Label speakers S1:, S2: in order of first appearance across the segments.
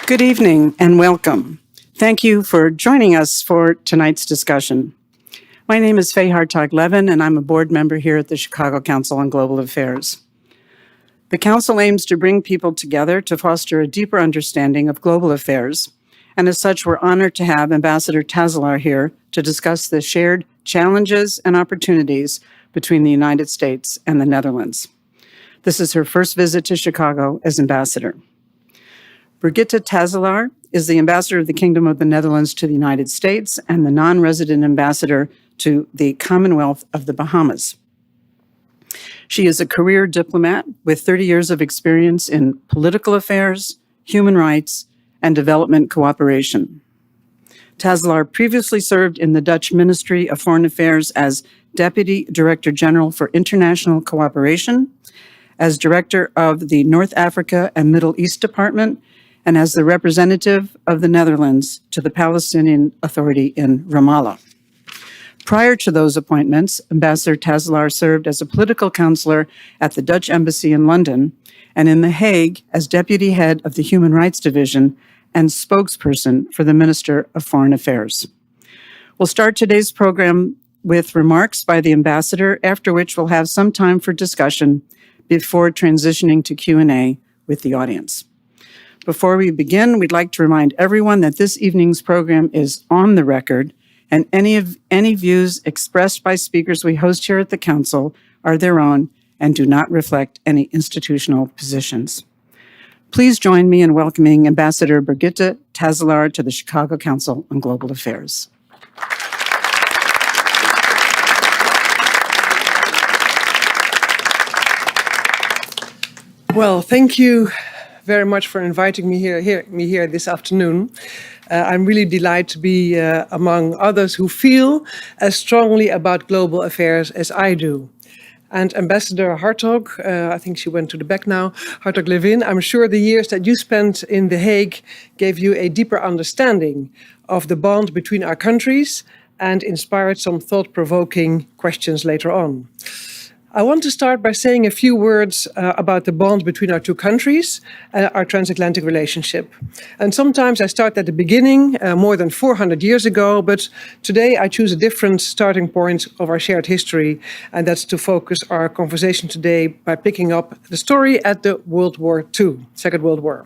S1: Good evening and welcome. Thank you for joining us for tonight's discussion. My name is Faye Hartog-Levin, and I'm a board member here at the Chicago Council on Global Affairs. The Council aims to bring people together to foster a deeper understanding of global affairs, and as such, we're honored to have Ambassador Tazelaar here to discuss the shared challenges and opportunities between the United States and the Netherlands. This is her first visit to Chicago as ambassador. Birgitta Tazelaar is the ambassador of the Kingdom of the Netherlands to the United States and the non-resident ambassador to the Commonwealth of the Bahamas. She is a career diplomat with 30 years of experience in political affairs, human rights, and development cooperation. Tazelaar previously served in the Dutch Ministry of Foreign Affairs as Deputy Director General for International Cooperation, as Director of the North Africa and Middle East Department, and as the representative of the Netherlands to the Palestinian Authority in Ramallah. Prior to those appointments, Ambassador Tazelaar served as a political counselor at the Dutch Embassy in London and in The Hague as Deputy Head of the Human Rights Division and spokesperson for the Minister of Foreign Affairs. We'll start today's program with remarks by the ambassador, after which we'll have some time for discussion before transitioning to Q&A with the audience. Before we begin, we'd like to remind everyone that this evening's program is on the record, and any views expressed by speakers we host here at the Council are their own and do not reflect any institutional positions. Please join me in welcoming Ambassador Birgitta Tazelaar to the Chicago Council on Global Affairs.
S2: Well, thank you very much for inviting me here this afternoon. I'm really delighted to be among others who feel as strongly about global affairs as I do. And Ambassador Hartog, I think she went to the back now, Hartog-Levin, I'm sure the years that you spent in The Hague gave you a deeper understanding of the bond between our countries and inspired some thought-provoking questions later on. I want to start by saying a few words about the bond between our two countries and our transatlantic relationship. And sometimes I start at the beginning, more than 400 years ago, but today I choose a different starting point of our shared history, and that's to focus our conversation today by picking up the story at the World War II, Second World War,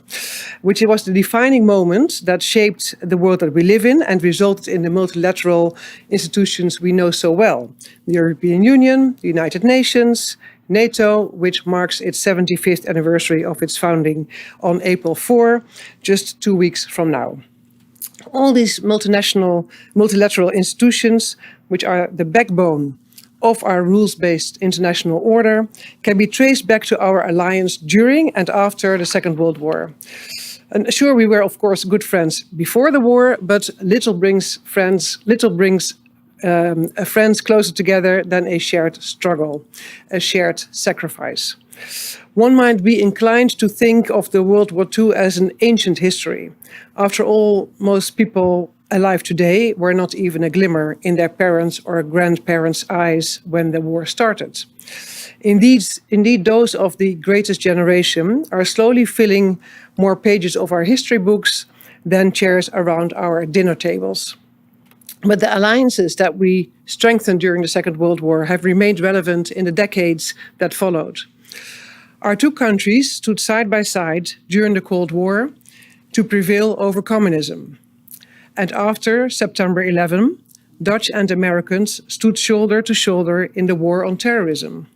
S2: which was the defining moment that shaped the world that we live in and resulted in the multilateral institutions we know so well. The European Union, the United Nations, NATO, which marks its 75th anniversary of its founding on April 4, just 2 weeks from now. All these multilateral institutions, which are the backbone of our rules-based international order, can be traced back to our alliance during and after the Second World War. And sure, we were, of course, good friends before the war, but little brings friends closer together than a shared struggle, a shared sacrifice. One might be inclined to think of the World War II as an ancient history. After all, most people alive today were not even a glimmer in their parents' or grandparents' eyes when the war started. Indeed, those of the greatest generation are slowly filling more pages of our history books than chairs around our dinner tables. But the alliances that we strengthened during the Second World War have remained relevant in the decades that followed. Our two countries stood side by side during the Cold War to prevail over communism. And after September 11, Dutch and Americans stood shoulder to shoulder in the war on terrorism,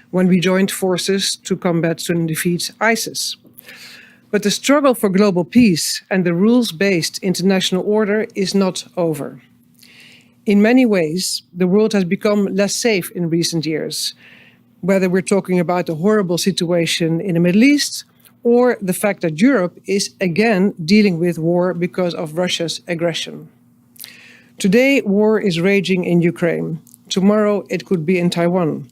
S2: when we joined forces to combat and defeat ISIS. But the struggle for global peace and the rules-based international order is not over. In many ways, the world has become less safe in recent years, whether we're talking about the horrible situation in the Middle East or the fact that Europe is again dealing with war because of Russia's aggression. Today, war is raging in Ukraine. Tomorrow, it could be in Taiwan.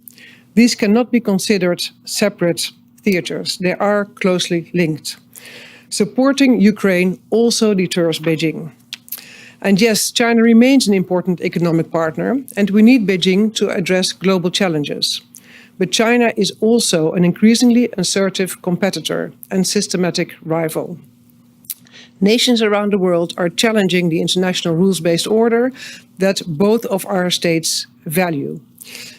S2: These cannot be considered separate theaters. They are closely linked. Supporting Ukraine also deters Beijing. And yes, China remains an important economic partner, and we need Beijing to address global challenges. But China is also an increasingly assertive competitor and systematic rival. Nations around the world are challenging the international rules-based order that both of our states value.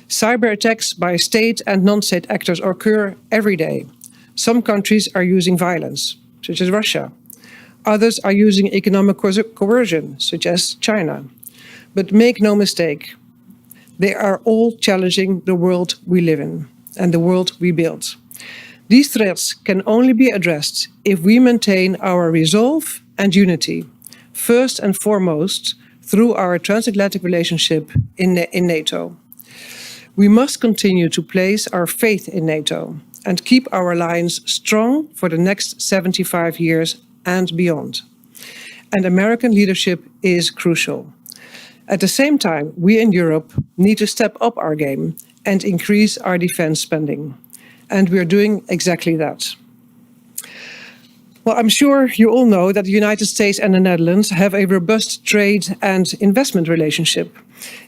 S2: Cyber attacks by state and non-state actors occur every day. Some countries are using violence, such as Russia. Others are using economic coercion, such as China. But make no mistake, they are all challenging the world we live in and the world we build. These threats can only be addressed if we maintain our resolve and unity, first and foremost through our transatlantic relationship in NATO. We must continue to place our faith in NATO and keep our alliance strong for the next 75 years and beyond. And American leadership is crucial. At the same time, we in Europe need to step up our game and increase our defense spending. And we are doing exactly that. Well, I'm sure you all know that the United States and the Netherlands have a robust trade and investment relationship,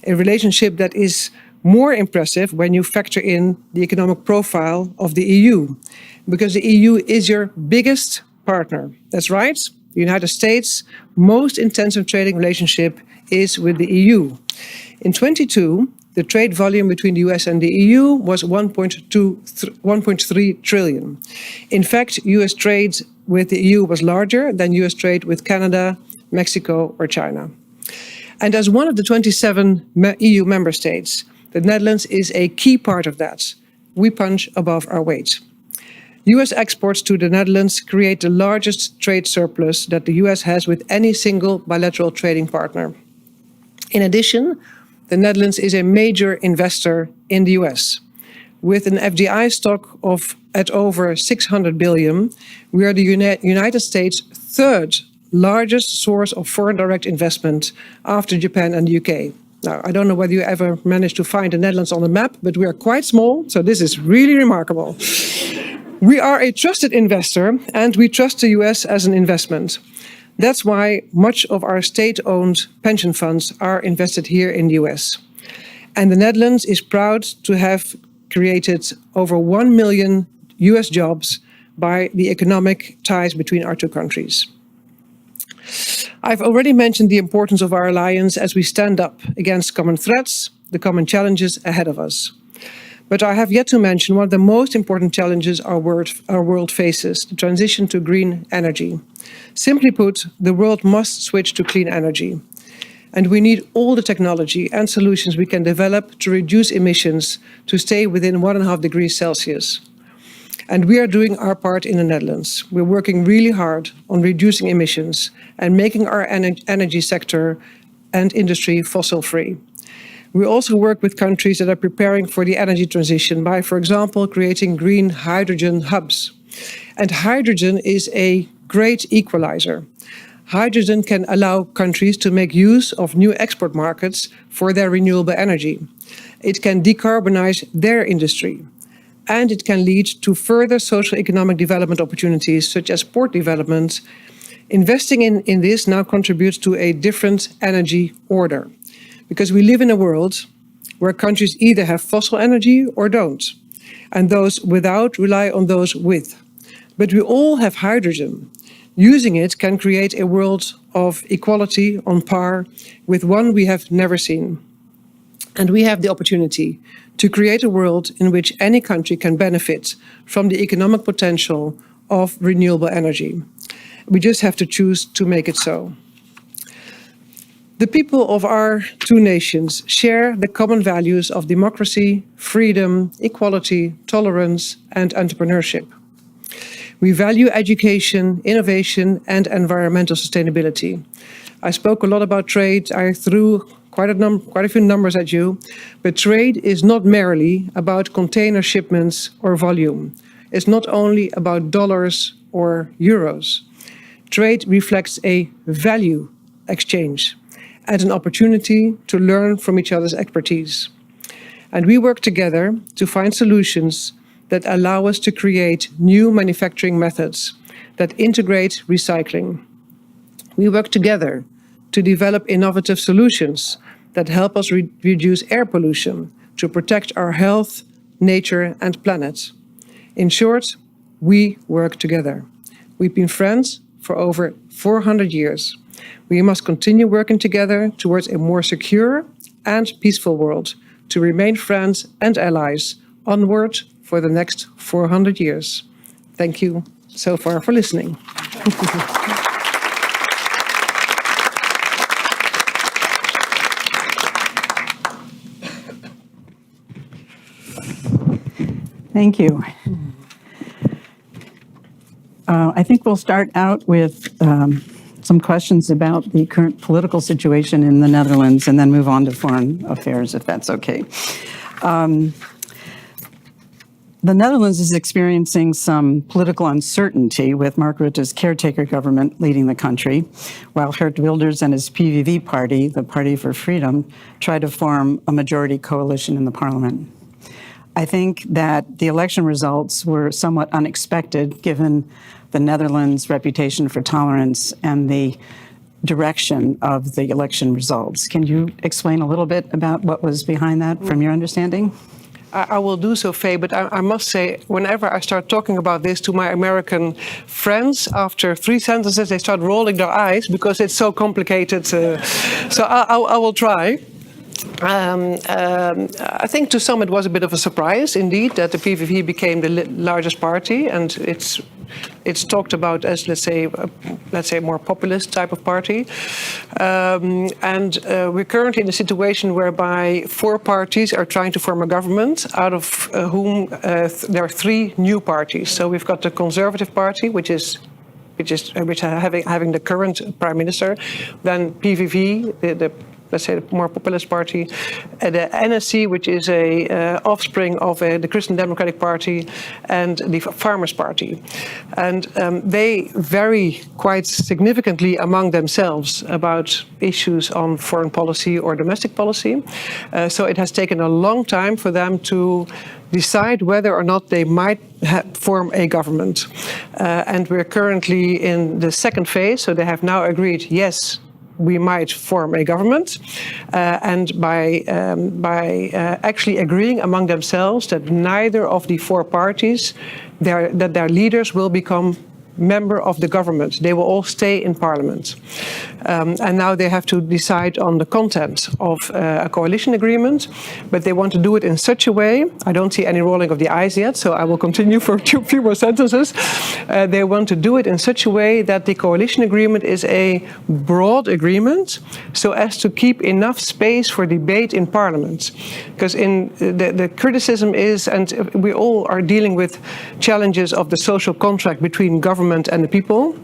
S2: a relationship that is more impressive when you factor in the economic profile of the EU, because the EU is your biggest partner. That's right. The United States' most intensive trading relationship is with the EU. In 2022, the trade volume between the US and the EU was 1.3 trillion. In fact, US trade with the EU was larger than US trade with Canada, Mexico, or China. And as one of the 27 EU member states, the Netherlands is a key part of that. We punch above our weight. US exports to the Netherlands create the largest trade surplus that the US has with any single bilateral trading partner. In addition, the Netherlands is a major investor in the US. With an FDI stock at over 600 billion, we are the United States' third largest source of foreign direct investment after Japan and the UK. Now, I don't know whether you ever managed to find the Netherlands on the map, but we are quite small, so this is really remarkable. We are a trusted investor, and we trust the US as an investment. That's why much of our state-owned pension funds are invested here in the US. And the Netherlands is proud to have created over 1 million US jobs by the economic ties between our two countries. I've already mentioned the importance of our alliance as we stand up against common threats, the common challenges ahead of us. But I have yet to mention one of the most important challenges our world faces, the transition to green energy. Simply put, the world must switch to clean energy. And we need all the technology and solutions we can develop to reduce emissions to stay within 1.5 degrees Celsius. And we are doing our part in the Netherlands. We're working really hard on reducing emissions and making our energy sector and industry fossil-free. We also work with countries that are preparing for the energy transition by, for example, creating green hydrogen hubs. And hydrogen is a great equalizer. Hydrogen can allow countries to make use of new export markets for their renewable energy. It can decarbonize their industry. And it can lead to further social economic development opportunities, such as port development. Investing in this now contributes to a different energy order, because we live in a world where countries either have fossil energy or don't, and those without rely on those with. But we all have hydrogen. Using it can create a world of equality on par with one we have never seen. And we have the opportunity to create a world in which any country can benefit from the economic potential of renewable energy. We just have to choose to make it so. The people of our two nations share the common values of democracy, freedom, equality, tolerance, and entrepreneurship. We value education, innovation, and environmental sustainability. I spoke a lot about trade. I threw quite a few numbers at you, but trade is not merely about container shipments or volume. It's not only about dollars or euros. Trade reflects a value exchange and an opportunity to learn from each other's expertise. And we work together to find solutions that allow us to create new manufacturing methods that integrate recycling. We work together to develop innovative solutions that help us reduce air pollution, to protect our health, nature and planet. In short, we work together. We've been friends for over 400 years. We must continue working together towards a more secure and peaceful world, to remain friends and allies onward for the next 400 years. Thank you so far for listening.
S1: Thank you. I think we'll start out with some questions about the current political situation in the Netherlands and then move on to foreign affairs, if that's okay. The Netherlands is experiencing some political uncertainty with Mark Rutte's caretaker government leading the country, while Geert Wilders and his PVV party, the Party for Freedom, try to form a majority coalition in the parliament. I think that the election results were somewhat unexpected given the Netherlands' reputation for tolerance and the direction of the election results. Can you explain a little bit about what was behind that from your understanding?
S2: I will do so, Faye, but I must say, whenever I start talking about this to my American friends, after 3 sentences, they start rolling their eyes because it's so complicated. So I will try. I think to some it was a bit of a surprise, indeed, that the PVV became the largest party, and it's talked about as, let's say, a more populist type of party. We're currently in a situation whereby 4 parties are trying to form a government, out of whom there are 3 new parties. So we've got the Conservative Party, which is having the current prime minister, then PVV, let's say the more populist party, the NSC, which is a offspring of the Christian Democratic Party, and the Farmers Party. And they vary quite significantly among themselves about issues on foreign policy or domestic policy. So it has taken a long time for them to decide whether or not they might form a government. And we're currently in the second phase, so they have now agreed, yes, we might form a government, and by actually agreeing among themselves that neither of the 4 parties, that their leaders will become member of the government. They will all stay in parliament. And now they have to decide on the content of a coalition agreement, but they want to do it in such a way, I don't see any rolling of the eyes yet, so I will continue for a few more sentences. They want to do it in such a way that the coalition agreement is a broad agreement, so as to keep enough space for debate in parliament. Because in the criticism is, and we all are dealing with challenges of the social contract between government and the people.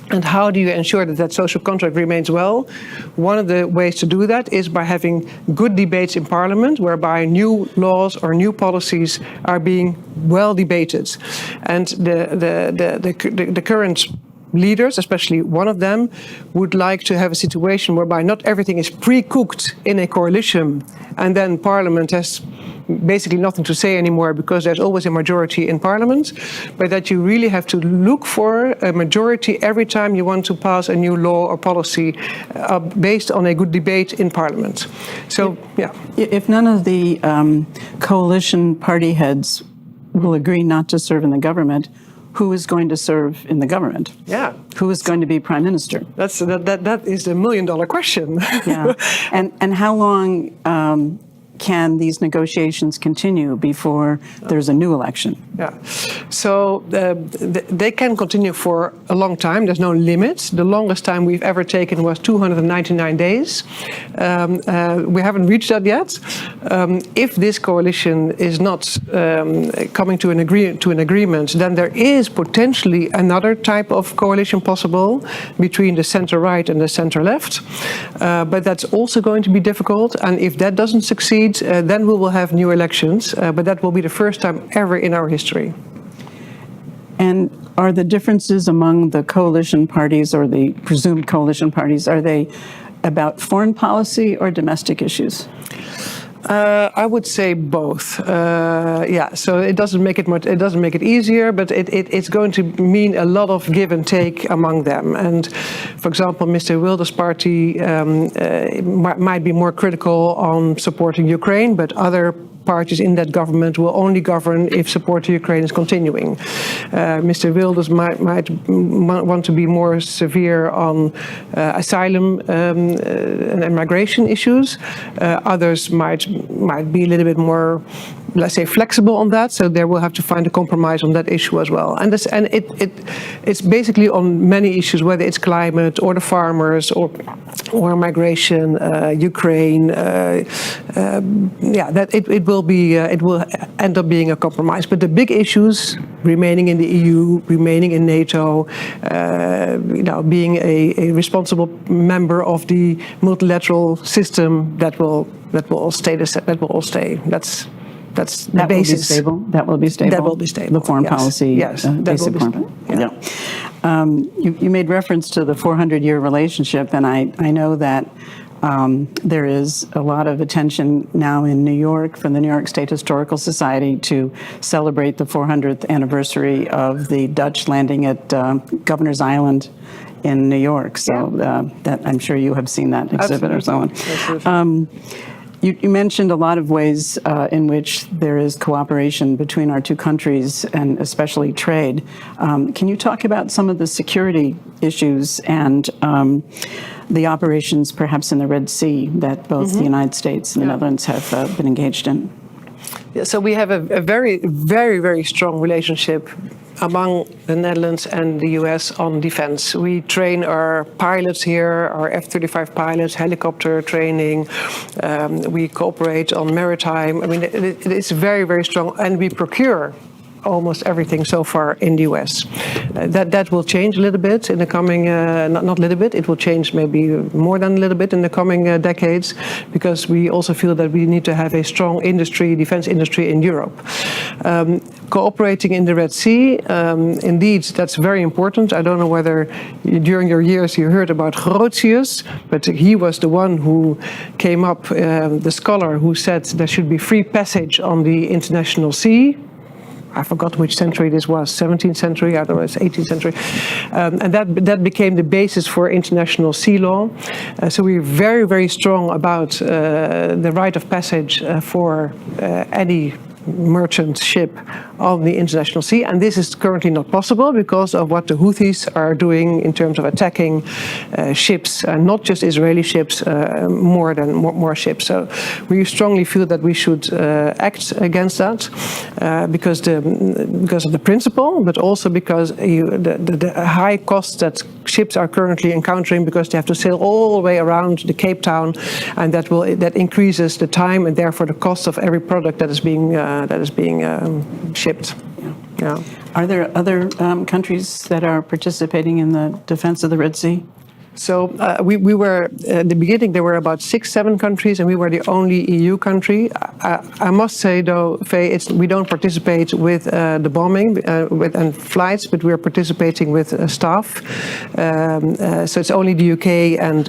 S2: And how do you ensure that that social contract remains well? One of the ways to do that is by having good debates in Parliament, whereby new laws or new policies are being well debated. And the current leaders, especially one of them, would like to have a situation whereby not everything is pre-cooked in a coalition, and then Parliament has basically nothing to say anymore because there's always a majority in Parliament, but that you really have to look for a majority every time you want to pass a new law or policy based on a good debate in Parliament. So, yeah.
S1: If none of the coalition party heads will agree not to serve in the government, who is going to serve in the government?
S2: Yeah.
S1: Who is going to be prime minister?
S2: That is the $1 million question.
S1: Yeah. And how long can these negotiations continue before there's a new election?
S2: Yeah, so they can continue for a long time. There's no limit. The longest time we've ever taken was 299 days. We haven't reached that yet. If this coalition is not coming to an agreement, then there is potentially another type of coalition possible between the center-right and the center-left. But that's also going to be difficult. And if that doesn't succeed, then we will have new elections. But that will be the first time ever in our history.
S1: And are the differences among the coalition parties or the presumed coalition parties, are they about foreign policy or domestic issues?
S2: I would say both. Yeah, so it doesn't make it easier, but it's going to mean a lot of give and take among them. And For example, Mr. Wilders' party might be more critical on supporting Ukraine, but other parties in that government will only govern if support to Ukraine is continuing. Mr. Wilders might want to be more severe on asylum and migration issues. Others might be a little bit more, let's say, flexible on that. So they will have to find a compromise on that issue as well. And it's basically on many issues, whether it's climate or the farmers or migration, Ukraine. It will end up being a compromise. But the big issues, remaining in the EU, remaining in NATO, being a responsible member of the multilateral system, that will stay. That will all stay. That's the basis.
S1: That will be stable.
S2: That will be stable.
S1: The foreign policy.
S2: Yes, that will be stable.
S1: Yeah. You made reference to the 400-year relationship, and I know that there is a lot of attention now in New York from the New York State Historical Society to celebrate the 400th anniversary of the Dutch landing at Governor's Island in New York. So that I'm sure you have seen that exhibit or so on. You mentioned a lot of ways in which there is cooperation between our two countries, and especially trade. Can you talk about some of the security issues and the operations perhaps in the Red Sea that both the United States and the Netherlands have been engaged in?
S2: Yeah, so we have a very, very, very strong relationship among the Netherlands and the US on defense. We train our pilots here, our F-35 pilots, helicopter training. We cooperate on maritime. I mean, it's very, very strong, and we procure almost everything so far in the US. That will change a little bit in the coming, not a little bit, it will change maybe more than a little bit in the coming decades, because we also feel that we need to have a strong industry, defense industry in Europe. Cooperating in the Red Sea, indeed, that's very important. I don't know whether during your years you heard about Grotius, but he was the one who came up, the scholar who said there should be free passage on the international sea. I forgot which century this was, 17th century, I don't know, it's 18th century. And that became the basis for international sea law. So we're very, very strong about the right of passage for any merchant ship on the international sea, and this is currently not possible because of what the Houthis are doing in terms of attacking ships, and not just Israeli ships, more ships. So we strongly feel that we should act against that because of the principle, but also because the high costs that ships are currently encountering because they have to sail all the way around the Cape Town, and that increases the time and therefore the cost of every product that is being shipped. Yeah.
S1: Are there other countries that are participating in the defense of the Red Sea?
S2: So we were, at the beginning, there were about 6-7 countries, and we were the only EU country. I must say, though, Faye, we don't participate with the bombing and flights, but we're participating with staff. So it's only the UK and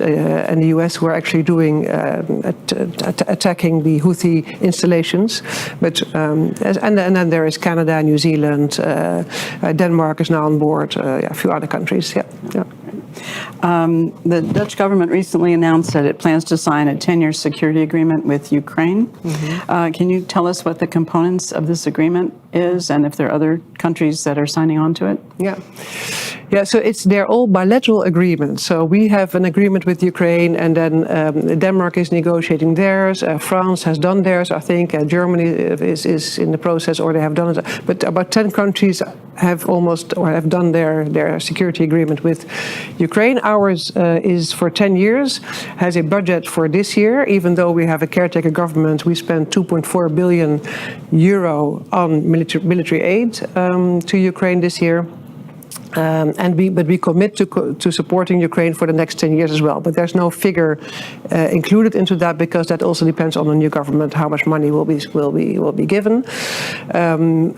S2: the US who are actually doing attacking the Houthi installations. But and then there is Canada, New Zealand, Denmark is now on board, a few other countries. Yeah.
S1: The Dutch government recently announced that it plans to sign a 10-year security agreement with Ukraine. Can you tell us what the components of this agreement is, and if there are other countries that are signing on to it?
S2: Yeah, so they're all bilateral agreements. So we have an agreement with Ukraine, and then Denmark is negotiating theirs. France has done theirs, I think. Germany is in the process, or they have done it. But about 10 countries have done their security agreement with Ukraine. Ours is for 10 years, has a budget for this year. Even though we have a caretaker government, we spend 2.4 billion euro on military aid to Ukraine this year. But we commit to supporting Ukraine for the next 10 years as well. But there's no figure included into that, because that also depends on the new government how much money will be given.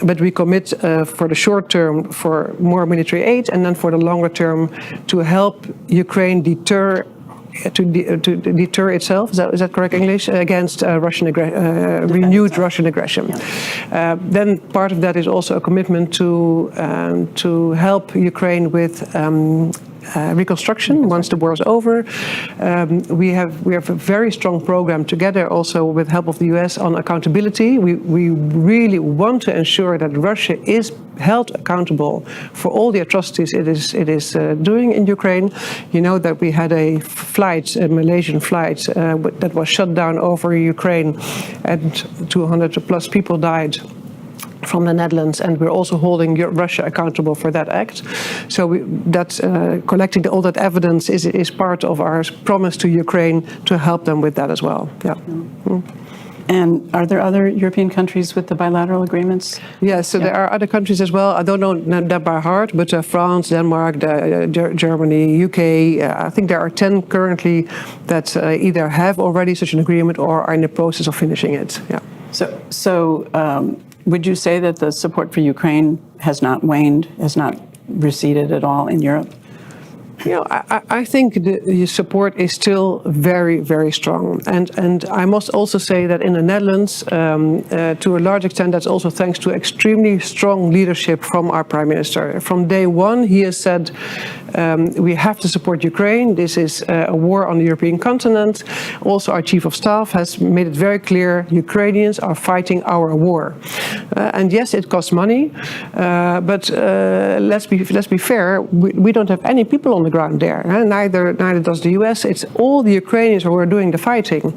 S2: But we commit for the short term for more military aid, and then for the longer term to help Ukraine deter itself, is that correct English, against renewed Russian aggression. Then part of that is also a commitment to help Ukraine with reconstruction once the war is over. We have a very strong program together, also with help of the US, on accountability. We really want to ensure that Russia is held accountable for all the atrocities it is doing in Ukraine. You know that we had a Malaysian flight that was shut down over Ukraine, and 200 plus people died from the Netherlands, and we're also holding Russia accountable for that act. So collecting all that evidence is part of our promise to Ukraine to help them with that as well. Yeah. Mm.
S1: And are there other European countries with the bilateral agreements?
S2: Yes, so there are other countries as well. I don't know that by heart, but France, Denmark, Germany, UK, I think there are 10 currently that either have already such an agreement or are in the process of finishing it. Yeah.
S1: So would you say that the support for Ukraine has not waned, has not receded at all in Europe?
S2: You know, I think the support is still very, very strong. And I must also say that in the Netherlands, to a large extent, that's also thanks to extremely strong leadership from our Prime Minister. From day one, he has said, we have to support Ukraine. This is a war on the European continent. Also, our Chief of Staff has made it very clear, Ukrainians are fighting our war. And yes, it costs money, but let's be fair, we don't have any people on the ground there. Neither does the US. It's all the Ukrainians who are doing the fighting.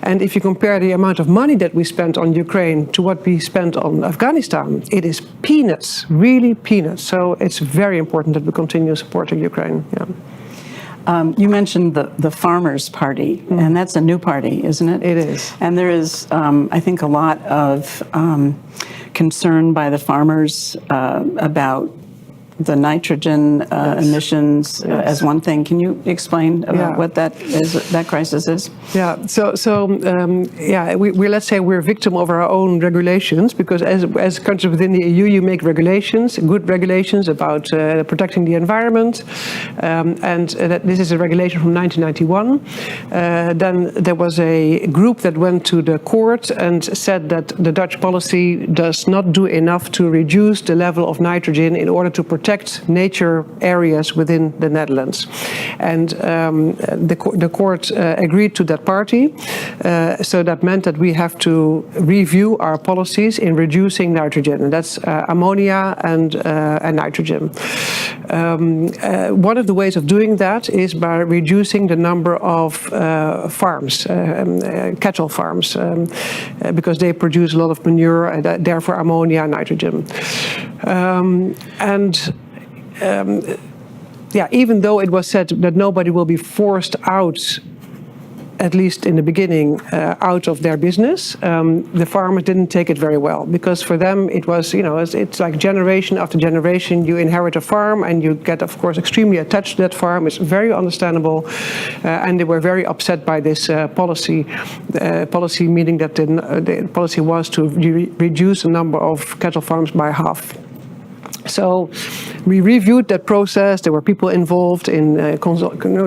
S2: And if you compare the amount of money that we spent on Ukraine to what we spent on Afghanistan, it is peanuts, really peanuts. So it's very important that we continue supporting Ukraine. Yeah.
S1: You mentioned the Farmers' Party, and that's a new party, isn't it?
S2: It is.
S1: And there is, I think, a lot of concern by the farmers about the nitrogen emissions as one thing. Can you explain about what that crisis is?
S2: Yeah. We let's say we're a victim of our own regulations, because as countries within the EU, you make regulations, good regulations about protecting the environment, and this is a regulation from 1991. Then there was a group that went to the court and said that the Dutch policy does not do enough to reduce the level of nitrogen in order to protect nature areas within the Netherlands. And the court agreed to that party. So that meant that we have to review our policies in reducing nitrogen. And that's ammonia and nitrogen. One of the ways of doing that is by reducing the number of farms, cattle farms, because they produce a lot of manure, and therefore ammonia and nitrogen. Even though it was said that nobody will be forced out, at least in the beginning, out of their business, the farmers didn't take it very well, because for them it was, it's like generation after generation. You inherit a farm and you get, of course, extremely attached to that farm. It's very understandable, and they were very upset by this policy. Policy meaning that the policy was to reduce the number of cattle farms by half. So we reviewed that process. There were people involved in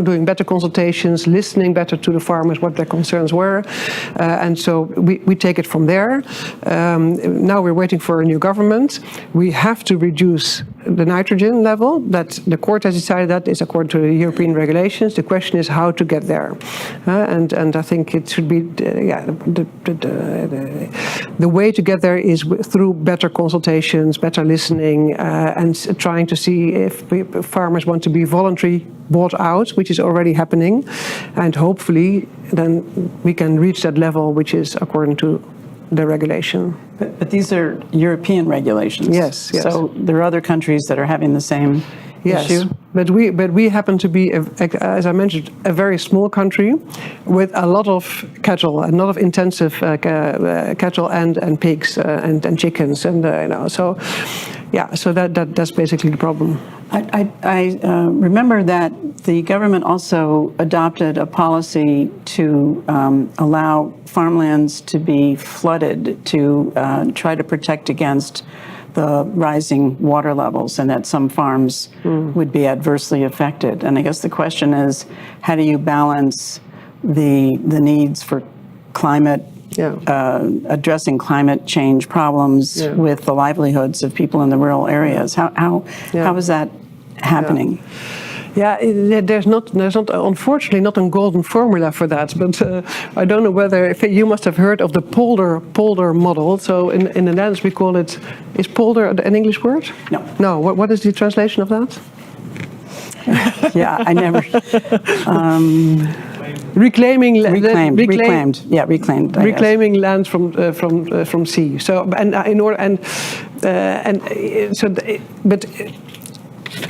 S2: doing better consultations, listening better to the farmers, what their concerns were. And so we take it from there. Now we're waiting for a new government. We have to reduce the nitrogen level. That the court has decided that is according to the European regulations. The question is how to get there. And I think it should be, the way to get there is through better consultations, better listening, and trying to see if farmers want to be voluntarily bought out, which is already happening, and hopefully then we can reach that level which is according to the regulation.
S1: But these are European regulations.
S2: Yes.
S1: So there are other countries that are having the same issue.
S2: But we happen to be, as I mentioned, a very small country with a lot of cattle, a lot of intensive cattle and pigs and chickens, and so that's basically the problem.
S1: I remember that the government also adopted a policy to allow farmlands to be flooded to try to protect against the rising water levels, and that some farms would be adversely affected. And I guess the question is, how do you balance the needs for climate, addressing climate change problems with the livelihoods of people in the rural areas? How is that happening?
S2: Yeah, there's not unfortunately not a golden formula for that, but I don't know whether you must have heard of the polder model. So in the Netherlands we call it, is polder an English word?
S1: No.
S2: No, what is the translation of that?
S1: Yeah, I never.
S2: Reclaimed.
S1: Yeah, reclaimed.
S2: Reclaiming land from sea. So but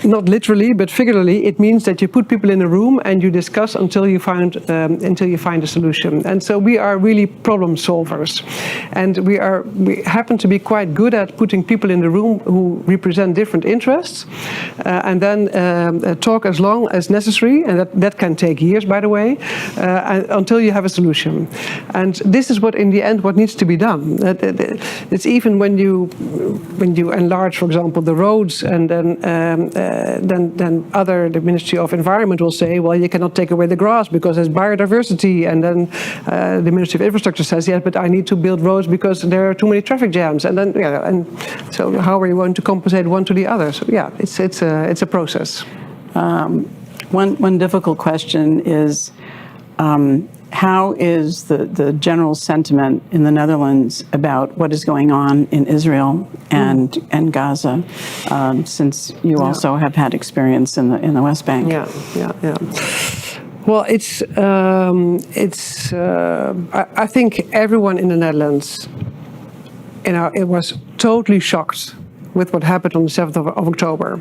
S2: not literally, but figuratively, it means that you put people in a room and you discuss until you find a solution. And so we are really problem solvers, and we happen to be quite good at putting people in the room who represent different interests, and then talk as long as necessary, and that can take years, by the way, until you have a solution. And this is what, in the end, what needs to be done. It's even when you enlarge, for example, the roads, and then the Ministry of Environment will say, well, you cannot take away the grass because there's biodiversity, and then the Ministry of Infrastructure says, yes, but I need to build roads because there are too many traffic jams, and then and so how are you going to compensate one to the other? So yeah, it's a process.
S1: One difficult question is, how is the general sentiment in the Netherlands about what is going on in Israel and Gaza, since you also have had experience in the West Bank?
S2: Yeah. Well, I think everyone in the Netherlands, it was totally shocked with what happened on the 7th of October.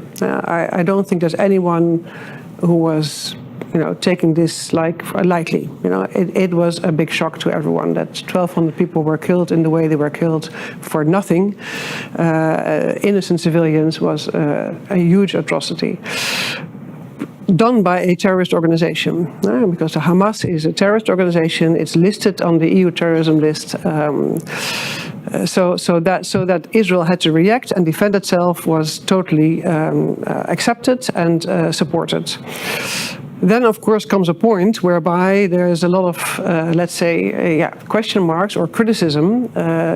S2: I don't think there's anyone who was taking this lightly. It was a big shock to everyone that 1,200 people were killed in the way they were killed for nothing. Innocent civilians was a huge atrocity done by a terrorist organization, because the Hamas is a terrorist organization. It's listed on the EU terrorism list. So that Israel had to react and defend itself was totally accepted and supported. Then, of course, comes a point whereby there is a lot of, let's say, question marks or criticism,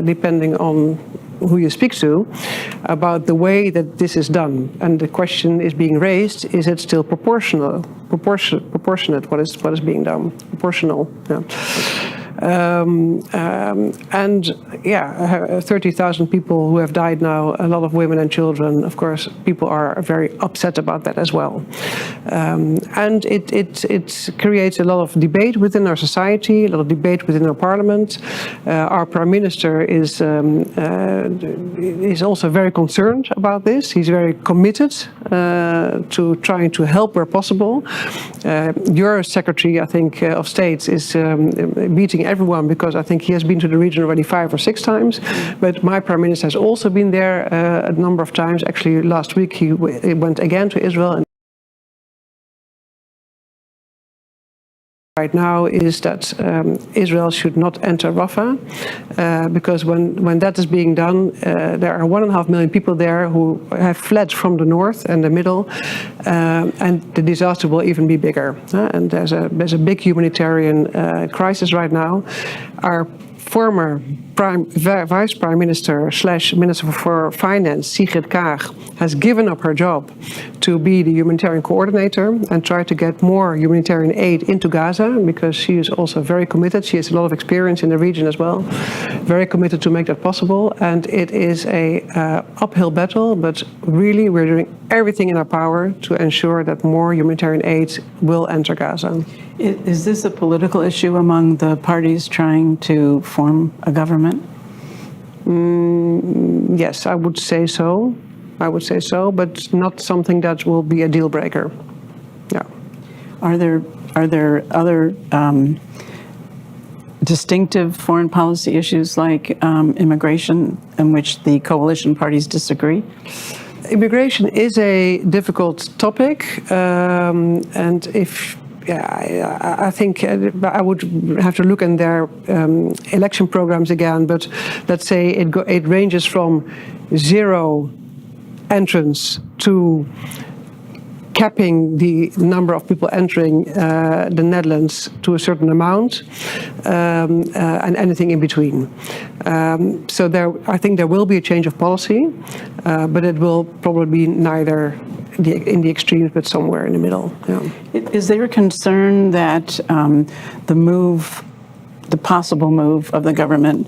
S2: depending on who you speak to, about the way that this is done. And the question is being raised: is it still proportionate? What is being done? Proportional. Yeah. 30,000 people who have died now, a lot of women and children. Of course, people are very upset about that as well. And it creates a lot of debate within our society, a lot of debate within our parliament. Our Prime Minister is also very concerned about this. He's very committed to trying to help where possible. Your Secretary, I think, of State is meeting everyone, because I think he has been to the region already 5 or 6 times. But my Prime Minister has also been there a number of times. Actually, last week he went again to Israel. And right now is that Israel should not enter Rafah, because when that is being done, there are 1.5 million people there who have fled from the north and the middle, and the disaster will even be bigger. And there's a big humanitarian crisis right now. Our former Vice Prime Minister / Minister for Finance, Sigrid Kaag, has given up her job to be the humanitarian coordinator and try to get more humanitarian aid into Gaza, because she is also very committed. She has a lot of experience in the region as well, very committed to make that possible. And it is a uphill battle, but really we're doing everything in our power to ensure that more humanitarian aid will enter Gaza.
S1: Is this a political issue among the parties trying to form a government?
S2: Yes, I would say so. But not something that will be a deal breaker. Yeah.
S1: Are there other distinctive foreign policy issues like immigration, in which the coalition parties disagree? Immigration
S2: is a difficult topic, and I think I would have to look in their election programs again, but let's say it ranges from 0 entrance to capping the number of people entering the Netherlands to a certain amount, and anything in between. So I think there will be a change of policy, but it will probably be neither in the extremes, but somewhere in the middle. Yeah.
S1: Is there a concern that the possible move of the government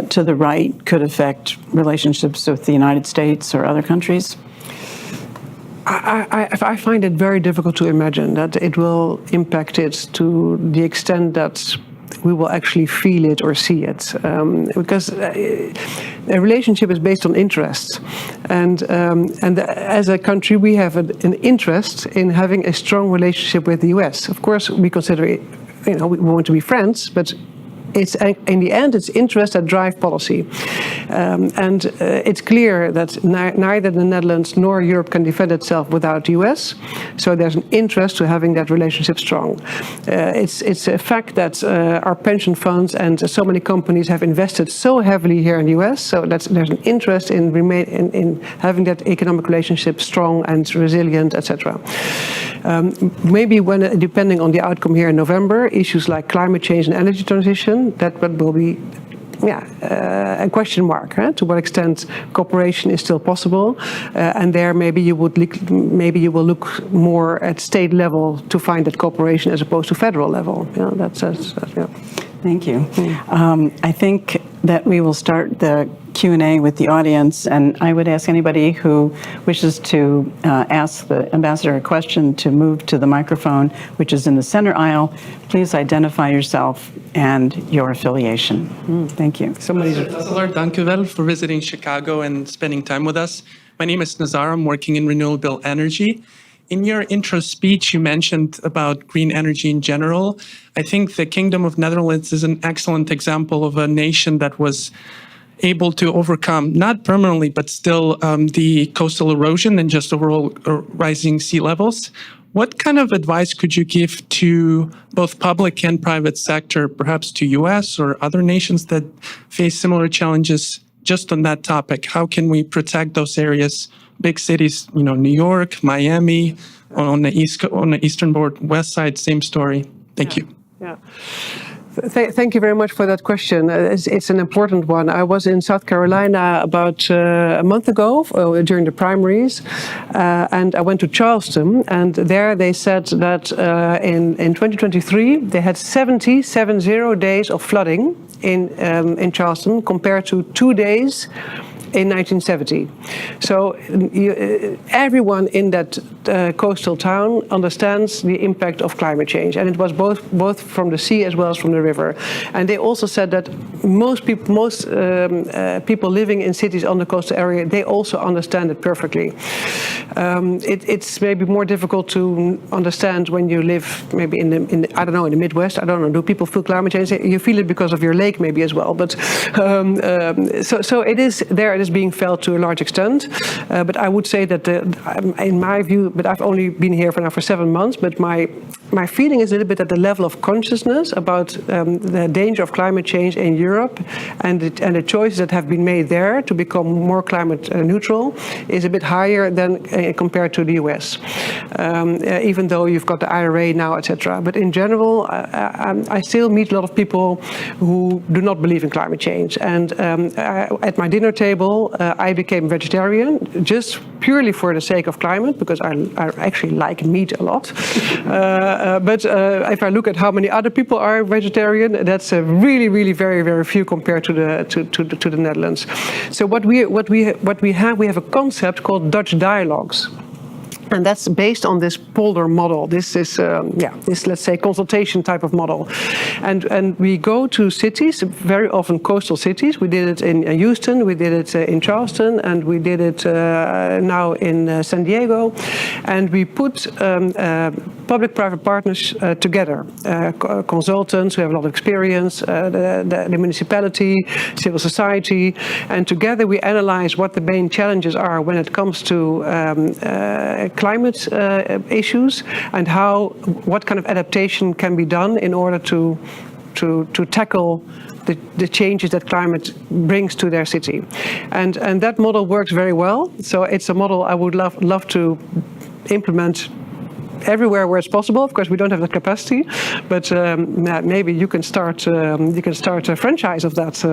S1: to the right could affect relationships with the United States or other countries?
S2: I find it very difficult to imagine that it will impact it to the extent that we will actually feel it or see it, because a relationship is based on interests, and as a country we have an interest in having a strong relationship with the US. Of course, we consider it, we want to be friends, but it's in the end it's interests that drive policy, and it's clear that neither the Netherlands nor Europe can defend itself without the US. So there's an interest to having that relationship strong. It's a fact that our pension funds and so many companies have invested so heavily here in the US. So there's an interest in having that economic relationship strong and resilient, etc. Maybe depending on the outcome here in November, issues like climate change and energy transition, that will be a question mark. To what extent cooperation is still possible, and there maybe you will look more at state level to find that cooperation as opposed to federal level.
S1: Thank you. I think that we will start the Q&A with the audience, and I would ask anybody who wishes to ask the ambassador a question to move to the microphone, which is in the center aisle. Please identify yourself and your affiliation. Thank you.
S3: Ambassador Tazelaar, dank u wel for visiting Chicago and spending time with us. My name is Nazar. I'm working in renewable energy. In your intro speech, you mentioned about green energy in general. I think the Kingdom of Netherlands is an excellent example of a nation that was able to overcome, not permanently, but still the coastal erosion and just overall rising sea levels. What kind of advice could you give to both public and private sector, perhaps to US or other nations that face similar challenges just on that topic? How can we protect those areas? Big cities, New York, Miami, on the eastern board, west side, same story. Thank you.
S2: Yeah. Thank you very much for that question. It's an important one. I was in South Carolina about a month ago during the primaries, and I went to Charleston, and there they said that in 2023 they had 70 days of flooding in Charleston compared to 2 days in 1970. So everyone in that coastal town understands the impact of climate change, and it was both from the sea as well as from the river. And they also said that most people living in cities on the coastal area, they also understand it perfectly. It's maybe more difficult to understand when you live maybe in the Midwest. I don't know. Do people feel climate change? You feel it because of your lake maybe as well. But so it is there. It is being felt to a large extent. But I would say that in my view, but I've only been here for 7 months. But my feeling is a little bit at the level of consciousness about the danger of climate change in Europe and the choices that have been made there to become more climate neutral is a bit higher than compared to the US. Even though you've got the IRA now, etc. But in general, I still meet a lot of people who do not believe in climate change. And at my dinner table, I became vegetarian just purely for the sake of climate, because I actually like meat a lot. But if I look at how many other people are vegetarian, that's really, really very, very few compared to the Netherlands. So what we have a concept called Dutch dialogues. And that's based on this polder model. This is, this, let's say, consultation type of model. And we go to cities, very often coastal cities. We did it in Houston, we did it in Charleston, and we did it now in San Diego. And we put public-private partners together, consultants who have a lot of experience, the municipality, civil society, and together we analyze what the main challenges are when it comes to climate issues and what kind of adaptation can be done in order to tackle the changes that climate brings to their city. And that model works very well. So it's a model I would love to implement everywhere where it's possible. Of course, we don't have the capacity, but maybe you can start a franchise of that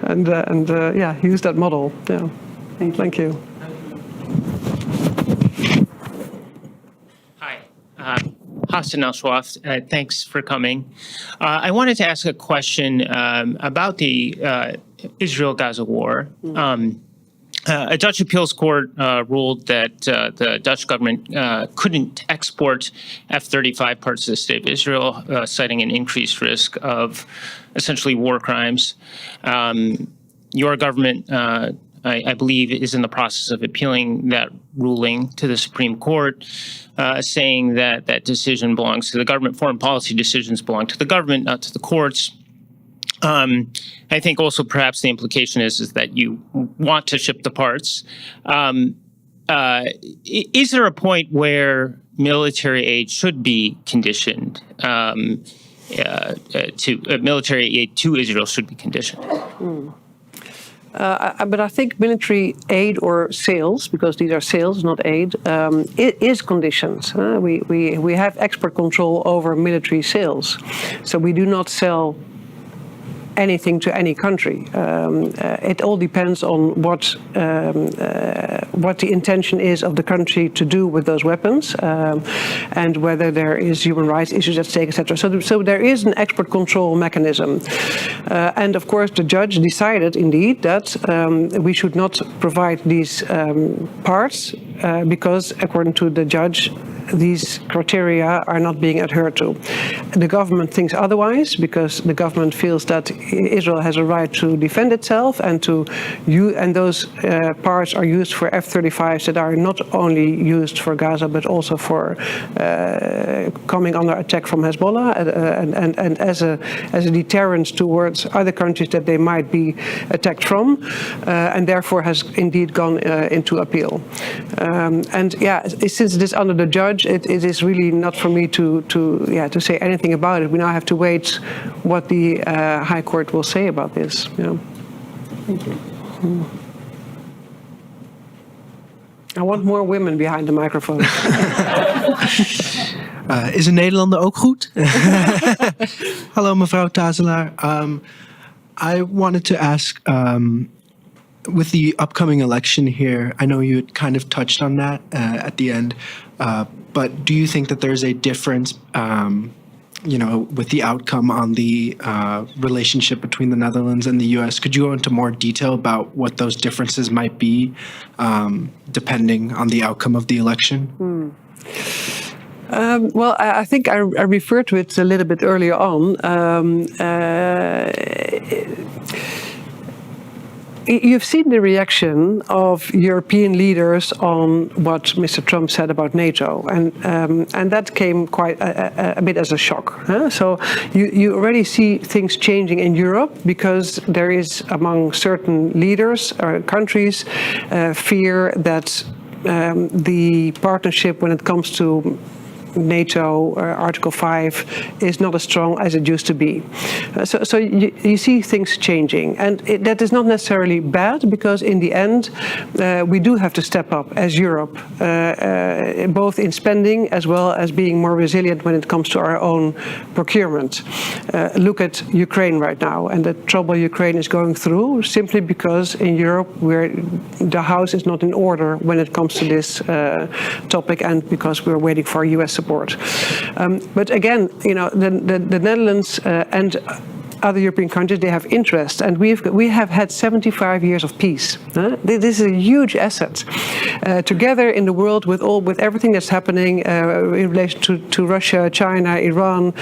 S2: and use that model. Yeah. Thank you.
S4: Hi. Hassan Al-Swaf, thanks for coming. I wanted to ask a question about the Israel-Gaza war. A Dutch appeals court ruled that the Dutch government couldn't export F-35 parts of the state of Israel, citing an increased risk of essentially war crimes. Your government, I believe, is in the process of appealing that ruling to the Supreme Court, saying that that decision belongs to the government. Foreign policy decisions belong to the government, not to the courts. I think also perhaps the implication is that you want to ship the parts. Is there a point where military aid should be conditioned military aid to Israel should be conditioned?
S2: But I think military aid or sales, because these are sales, not aid, it is conditioned. We have export control over military sales, so we do not sell anything to any country. It all depends on what the intention is of the country to do with those weapons, and whether there is human rights issues at stake, etc. So there is an export control mechanism, and of course the judge decided indeed that we should not provide these parts because, according to the judge, these criteria are not being adhered to. The government thinks otherwise, because the government feels that Israel has a right to defend itself, and those parts are used for F-35s that are not only used for Gaza but also for coming under attack from Hezbollah, and as a deterrent towards other countries that they might be attacked from, and therefore has indeed gone into appeal. Since it is under the judge, it is really not for me to say anything about it. We now have to wait what the High Court will say about this. Yeah. Thank you. I want more women behind the microphone.
S5: Is een Nederlander ook goed? Hallo mevrouw Tazelaar. I wanted to ask, with the upcoming election here, I know you had kind of touched on that at the end, but do you think that there's a difference, with the outcome on the relationship between the Netherlands and the U.S.? Could you go into more detail about what those differences might be, depending on the outcome of the election?
S2: Well, I think I referred to it a little bit earlier on. You've seen the reaction of European leaders on what Mr. Trump said about NATO, and that came quite a bit as a shock. So you already see things changing in Europe, because there is, among certain leaders or countries, fear that the partnership, when it comes to NATO Article 5, is not as strong as it used to be. So you see things changing, and that is not necessarily bad, because in the end we do have to step up as Europe, both in spending as well as being more resilient when it comes to our own procurement. Look at Ukraine right now and the trouble Ukraine is going through, simply because in Europe the house is not in order when it comes to this topic, and because we're waiting for US support. But again, the Netherlands and other European countries, they have interest, and we have had 75 years of peace. This is a huge asset. Together in the world with everything that's happening in relation to Russia, China, Iran,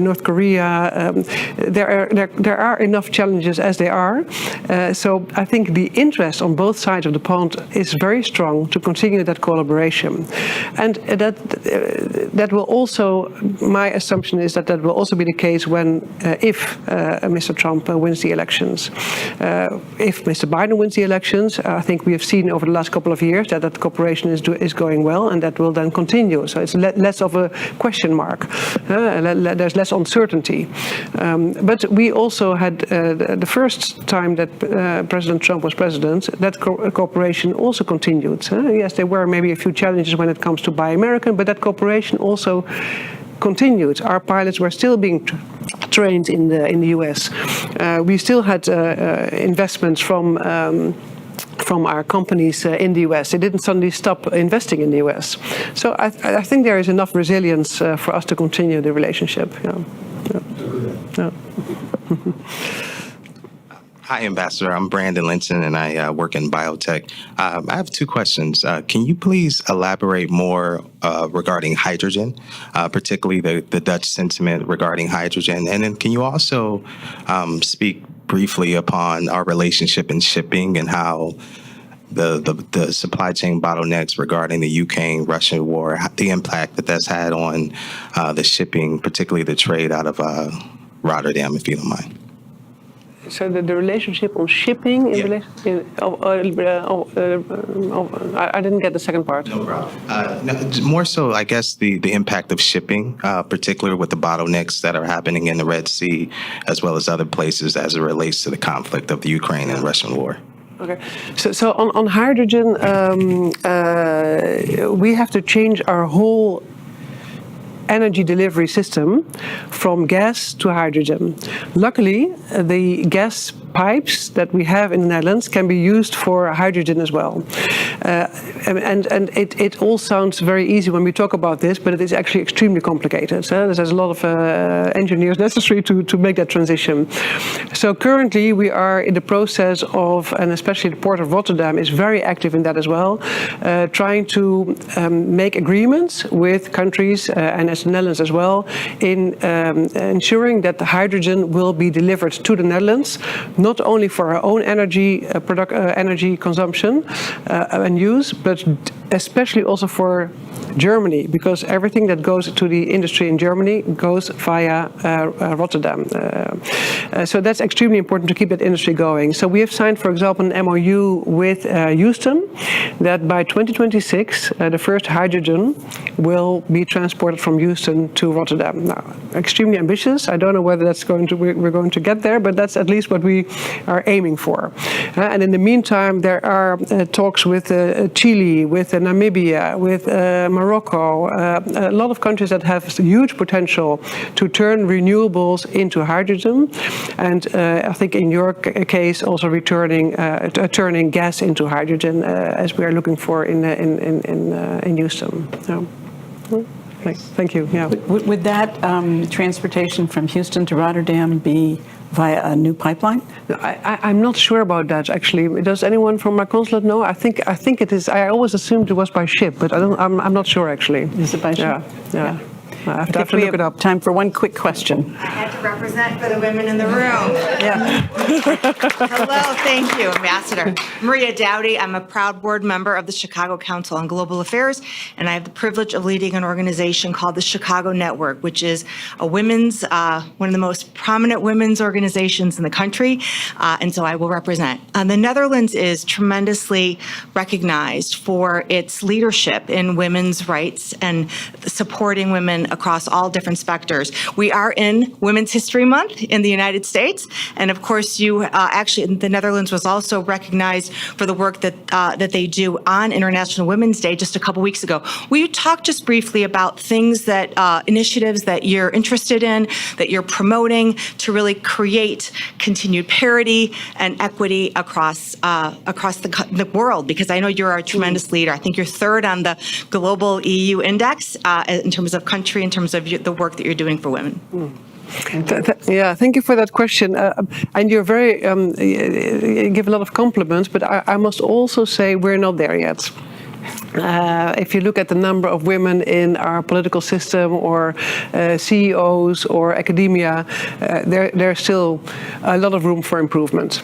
S2: North Korea, there are enough challenges as they are. So I think the interest on both sides of the pond is very strong to continue that collaboration, and that will also. My assumption is that will also be the case if Mr. Trump wins the elections. If Mr. Biden wins the elections, I think we have seen over the last couple of years that cooperation is going well, and that will then continue. So it's less of a question mark. There's less uncertainty. But we also had the first time that President Trump was president, that cooperation also continued. Yes, there were maybe a few challenges when it comes to Buy American, but that cooperation also continued. Our pilots were still being trained in the U.S. We still had investments from our companies in the U.S. They didn't suddenly stop investing in the U.S. So I think there is enough resilience for us to continue the relationship. Yeah.
S6: Hi, Ambassador. I'm Brandon Linton, and I work in biotech. I have two questions. Can you please elaborate more regarding hydrogen, particularly the Dutch sentiment regarding hydrogen? And then can you also speak briefly upon our relationship in shipping and how the supply chain bottlenecks regarding the Ukraine-Russian war, the impact that's had on the shipping, particularly the trade out of Rotterdam, if you don't mind?
S2: So the relationship on shipping, I didn't get the second part.
S6: No problem. No, more so, I guess, the impact of shipping, particularly with the bottlenecks that are happening in the Red Sea, as well as other places as it relates to the conflict of the Ukraine and Russian war.
S2: Okay, so on hydrogen, we have to change our whole energy delivery system from gas to hydrogen. Luckily, the gas pipes that we have in the Netherlands can be used for hydrogen as well. And it all sounds very easy when we talk about this, but it is actually extremely complicated. There's a lot of engineers necessary to make that transition. So currently we are in the process of, and especially the Port of Rotterdam is very active in that as well, trying to make agreements with countries, and as the Netherlands as well, in ensuring that the hydrogen will be delivered to the Netherlands, not only for our own energy energy consumption and use, but especially also for Germany, because everything that goes to the industry in Germany goes via Rotterdam. So that's extremely important to keep that industry going. So we have signed, for example, an MOU with Houston that by 2026 the first hydrogen will be transported from Houston to Rotterdam. Now, extremely ambitious. I don't know whether we're going to get there, but that's at least what we are aiming for. And in the meantime, there are talks with Chile, with Namibia, with Morocco, a lot of countries that have huge potential to turn renewables into hydrogen, and I think in your case also turning gas into hydrogen, as we are looking for in Houston. So, thank you. Yeah.
S1: Would that transportation from Houston to Rotterdam be via a new pipeline?
S2: I'm not sure about that, actually. Does anyone from my consulate know? I think it is. I always assumed it was by ship, but I'm not sure, actually.
S1: Is it by ship?
S2: Yeah.
S1: I have to look it up. Time for one quick question.
S7: I had to represent for the women in the room.
S1: Yeah.
S7: Hello, thank you, Ambassador. Maria Dowdy, I'm a proud board member of the Chicago Council on Global Affairs, and I have the privilege of leading an organization called the Chicago Network, which is a women's, one of the most prominent women's organizations in the country, and so I will represent. The Netherlands is tremendously recognized for its leadership in women's rights and supporting women across all different specters. We are in Women's History Month in the United States, and of course, actually, the Netherlands was also recognized for the work that they do on International Women's Day just a couple weeks ago. Will you talk just briefly about things initiatives that you're interested in, that you're promoting to really create continued parity and equity across the world? Because I know you're a tremendous leader. I think you're third on the global EU index in terms of country, in terms of the work that you're doing for women.
S2: Yeah, thank you for that question. And you're very, you give a lot of compliments, but I must also say we're not there yet. If you look at the number of women in our political system or CEOs or academia, there's still a lot of room for improvement.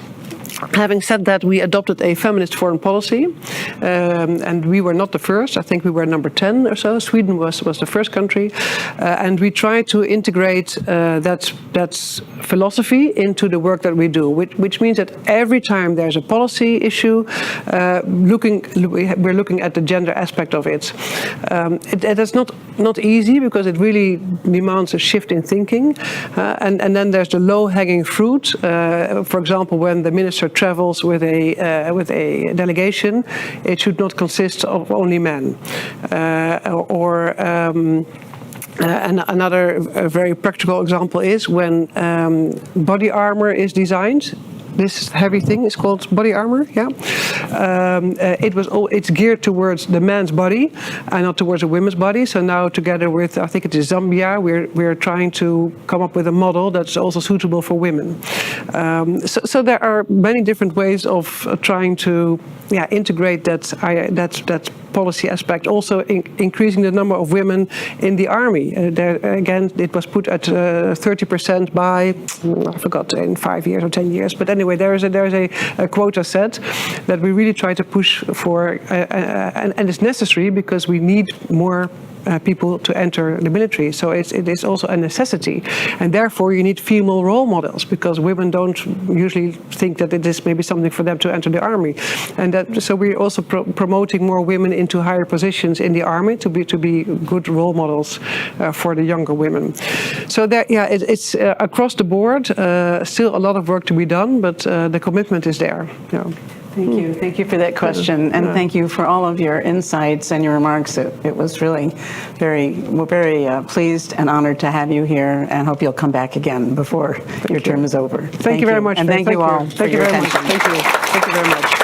S2: Having said that, we adopted a feminist foreign policy, and we were not the first. I think we were number 10 or so. Sweden was the first country, and we tried to integrate that philosophy into the work that we do, which means that every time there's a policy issue, we're looking at the gender aspect of it. It is not easy because it really demands a shift in thinking, and then there's the low-hanging fruit. For example, when the minister travels with a delegation, it should not consist of only men. And another very practical example is when body armor is designed. This heavy thing is called body armor. Yeah, it's geared towards the man's body and not towards a woman's body. So now, together with I think it is Zambia, we're trying to come up with a model that's also suitable for women. So there are many different ways of trying to integrate that policy aspect. Also increasing the number of women in the army. There again, it was put at 30% by I forgot in 5 years or 10 years. But anyway, there is a quota set that we really try to push for, and it's necessary because we need more people to enter the military. So it is also a necessity. And therefore you need female role models because women don't usually think that it is maybe something for them to enter the army. And so we're also promoting more women into higher positions in the army to be good role models for the younger women. So it's across the board, still a lot of work to be done, but the commitment is there. Yeah.
S1: Thank you. Thank you for that question, and thank you for all of your insights and your remarks. It was really we're very pleased and honored to have you here, and hope you'll come back again before your term is over.
S2: Thank you very much.
S1: And thank you all.
S2: Thank you very much. Thank you. Thank you very much.